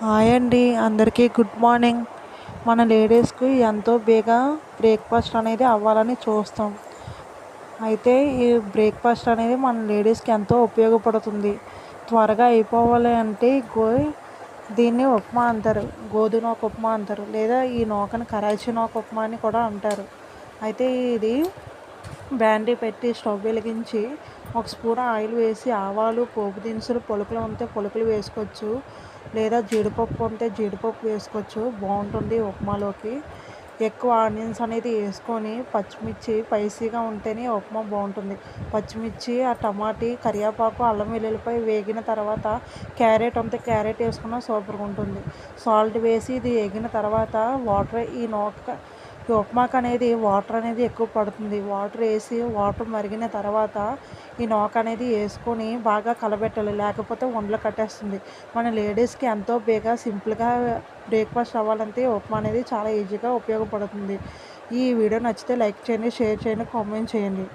Hi అండి, అందరికీ good morning. మన లేడీస్కి ఎంతో బేగా బ్రేక్ఫాస్ట్ అనేది అవ్వాలని చూస్తాం. అయితే ఈ బ్రేక్ఫాస్ట్ అనేది మన లేడీస్కి ఎంతో ఉపయోగపడుతుంది. త్వరగా అయిపోవాలి అంటే దీన్ని ఉప్మా అంటారు, గోధుమ ఉప్మా అంటారు, లేదా ఈ నూకని కరాచీ నూక ఉప్మా అని కూడా అంటారు. అయితే ఇది బ్యాండీ పెట్టి స్టవ్ వెలిగించి ఒక స్పూన్ ఆయిల్ వేసి ఆవాలు, పోపు దినుసులు, పలుకులు ఉంటే పలుకులు వేసుకోవచ్చు, లేదా జీడిపప్పు ఉంటే జీడిపప్పు వేసుకోవచ్చు. బాగుంటుంది ఉప్మాలోకి. ఎక్కువ ఆనియన్స్ అనేది వేసుకొని పచ్చిమిర్చి స్పైసీగా ఉంటేనే ఉప్మా బాగుంటుంది. పచ్చిమిర్చి, ఆ టమాటీ, కరివేపాకు, అల్లం వెల్లుల్లిపాయ వేగిన తర్వాత క్యారెట్ ఉంటే క్యారెట్ వేసుకున్నా సూపర్గా ఉంటుంది. సాల్ట్ వేసి ఇది వేగిన తర్వాత ఈ ఉప్మాకు అనేది వాటర్ అనేది ఎక్కువ పడుతుంది. వాటర్ వేసి వాటర్ మరిగిన తర్వాత ఈ నూక అనేది వేసుకొని బాగా కలబెట్టాలి, లేకపోతే ఉండలు కట్టేస్తుంది. మన లేడీస్కి ఎంతో బేగా సింపుల్గా బ్రేక్ఫాస్ట్ అవ్వాలంటే ఉప్మా అనేది చాలా ఈజీగా ఉపయోగపడుతుంది. ఈ వీడియో నచ్చితే లైక్ చేయండి, షేర్ చేయండి, కామెంట్ చేయండి.